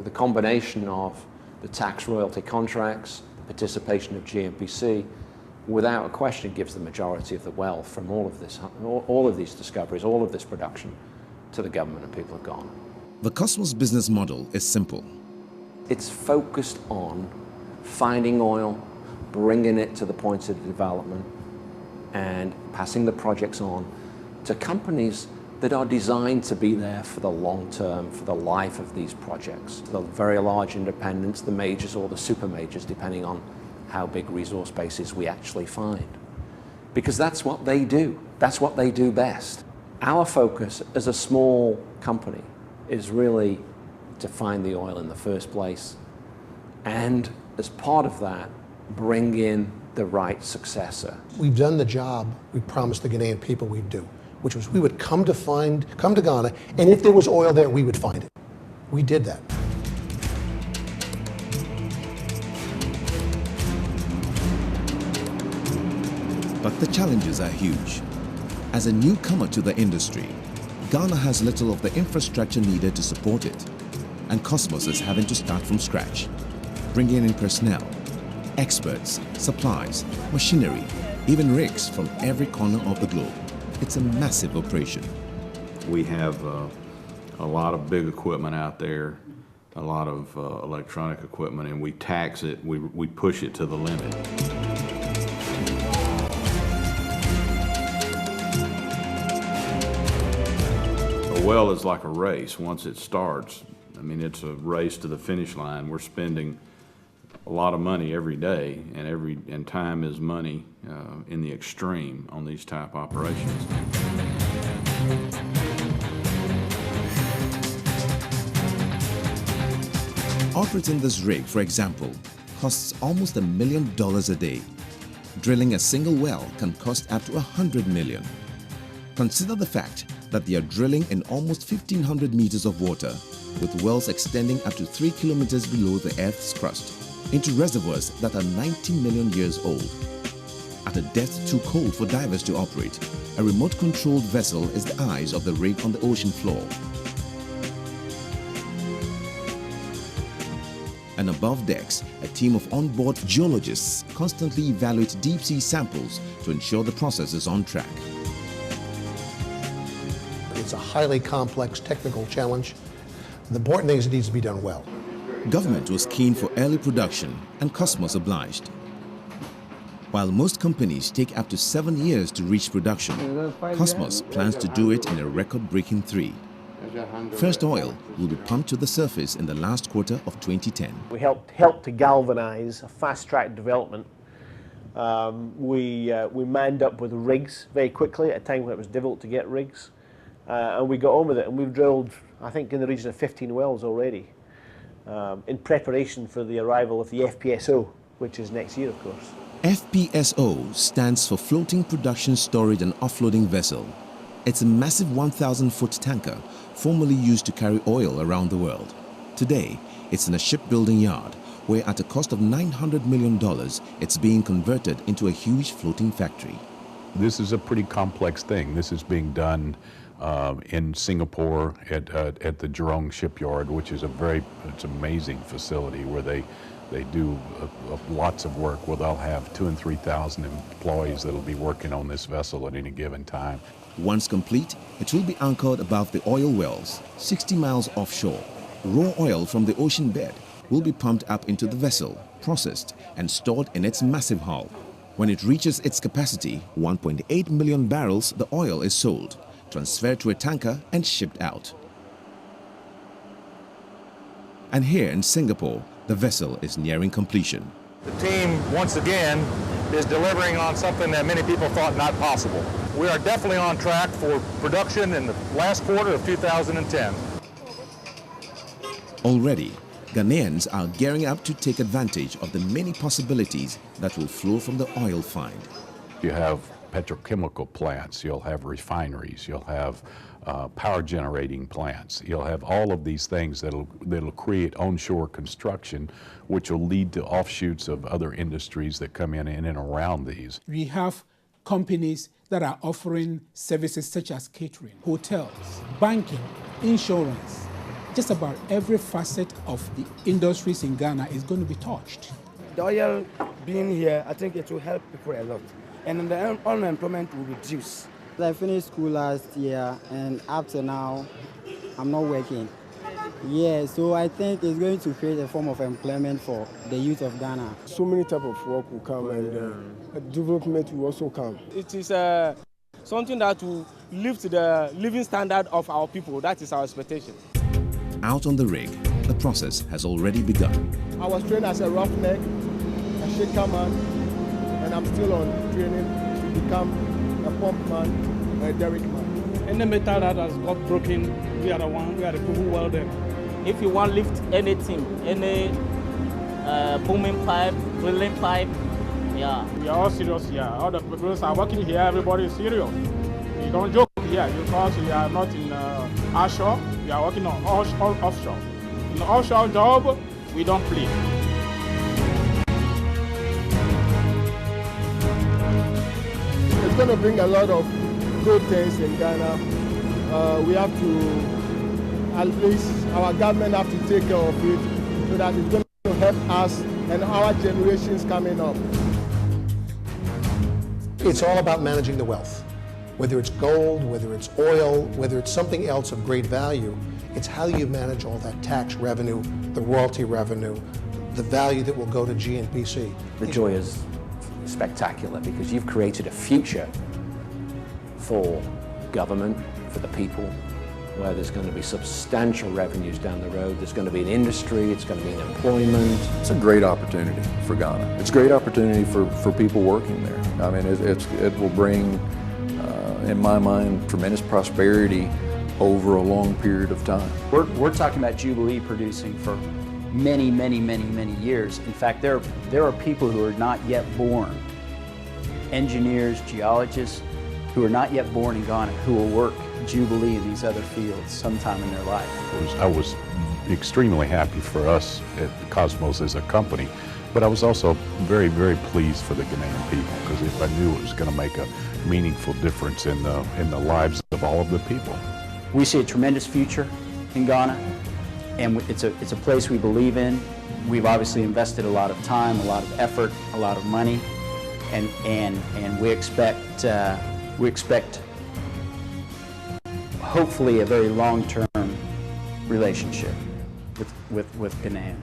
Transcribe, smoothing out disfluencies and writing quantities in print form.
The combination of the tax royalty contracts, the participation of GMPC, without a question gives the majority of the wealth from all of these discoveries, all of this production, to the government and people of Ghana. The Kosmos business model is simple. It's focused on finding oil, bringing it to the points of development, and passing the projects on to companies that are designed to be there for the long term, for the life of these projects. The very large independents, the majors or the super majors, depending on how big resource bases we actually find. Because that's what they do. That's what they do best. Our focus as a small company is really to find the oil in the first place, and as part of that, bring in the right successor. We've done the job we promised the Ghanaian people we'd do, which was we would come to Ghana, and if there was oil there, we would find it. We did that. But the challenges are huge. As a newcomer to the industry, Ghana has little of the infrastructure needed to support it, and Kosmos is having to start from scratch, bringing in personnel, experts, supplies, machinery, even rigs from every corner of the globe. It's a massive operation. We have a lot of big equipment out there, a lot of electronic equipment, and we tax it, we push it to the limit. A well is like a race. Once it starts, I mean, it's a race to the finish line. We're spending a lot of money every day, and time is money in the extreme on these type operations. Operating this rig, for example, costs almost $1 million a day. Drilling a single well can cost up to $100 million. Consider the fact that they are drilling in almost 1,500 meters of water, with wells extending up to 3 kilometers below the Earth's crust, into reservoirs that are 90 million years old. At a depth too cold for divers to operate, a remote-controlled vessel is the eyes of the rig on the ocean floor. And above decks, a team of onboard geologists constantly evaluate deep-sea samples to ensure the process is on track. It's a highly complex technical challenge. The important thing is it needs to be done well. Government was keen for early production, and Kosmos obliged. While most companies take up to 7 years to reach production, Kosmos plans to do it in a record-breaking 3. First oil will be pumped to the surface in the last quarter of 2010. We helped to galvanize a fast-track development. We manned up with rigs very quickly at a time when it was difficult to get rigs. And we got on with it, and we've drilled, I think, in the region of 15 wells already, in preparation for the arrival of the FPSO, which is next year, of course. FPSO stands for Floating Production Storage and Offloading Vessel. It's a massive 1,000-foot tanker formerly used to carry oil around the world. Today, it's in a shipbuilding yard where at a cost of $900 million, it's being converted into a huge floating factory. This is a pretty complex thing. This is being done in Singapore at the Jurong shipyard, which is it's an amazing facility where they do lots of work where they'll have 2,000 and 3,000 employees that'll be working on this vessel at any given time. Once complete, it will be anchored above the oil wells, 60 miles offshore. Raw oil from the ocean bed will be pumped up into the vessel, processed, and stored in its massive hull. When it reaches its capacity, 1.8 million barrels, the oil is sold, transferred to a tanker, and shipped out. And here in Singapore, the vessel is nearing completion. The team, once again, is delivering on something that many people thought not possible. We are definitely on track for production in the last quarter of 2010. Already, Ghanaians are gearing up to take advantage of the many possibilities that will flow from the oil find. You have petrochemical plants, you'll have refineries, you'll have power generating plants, you'll have all of these things that'll create onshore construction, which will lead to offshoots of other industries that come in and around these. We have companies that are offering services such as catering, hotels, banking, insurance, just about every facet of the industries in Ghana is going to be touched. The oil being here, I think it will help people a lot. And the unemployment will reduce. I finished school last year, and up to now, I'm not working. Yeah, so I think it's going to create a form of employment for the youth of Ghana. So many types of work will come, and development will also come. It is something that will lift the living standard of our people. That is our expectation. Out on the rig, the process has already begun. I was trained as a roughneck, a shaker man, and I'm still on training to become a pump man, a derrick man. Any metal that has got broken, we are the people who weld them. If you want to lift anything, any booming pipe, drilling pipe, yeah. We are all serious here. All the people who are working here, everybody is serious. You don't joke here because we are not in offshore, we are working on offshore. In the offshore job, we don't play. It's going to bring a lot of good things in Ghana. We have to, at least our government have to take care of it so that it's going to help us and our generations coming up. It's all about managing the wealth. Whether it's gold, whether it's oil, whether it's something else of great value, it's how you manage all that tax revenue, the royalty revenue, the value that will go to GNPC. The joy is spectacular because you've created a future for government, for the people, where there's going to be substantial revenues down the road. There's going to be an industry, it's going to be an employment. It's a great opportunity for Ghana. It's a great opportunity for people working there. I mean, it will bring, in my mind, tremendous prosperity over a long period of time. We're talking about Jubilee producing for many, many, many, many years. In fact, there are people who are not yet born, engineers, geologists, who are not yet born in Ghana, who will work Jubilee in these other fields sometime in their life. I was extremely happy for us at Kosmos as a company, but I was also very, very pleased for the Ghanaian people because I knew it was going to make a meaningful difference in the lives of all of the people. We see a tremendous future in Ghana, and it's a place we believe in. We've obviously invested a lot of time, a lot of effort, a lot of money, and we expect hopefully a very long-term relationship with Ghanaians.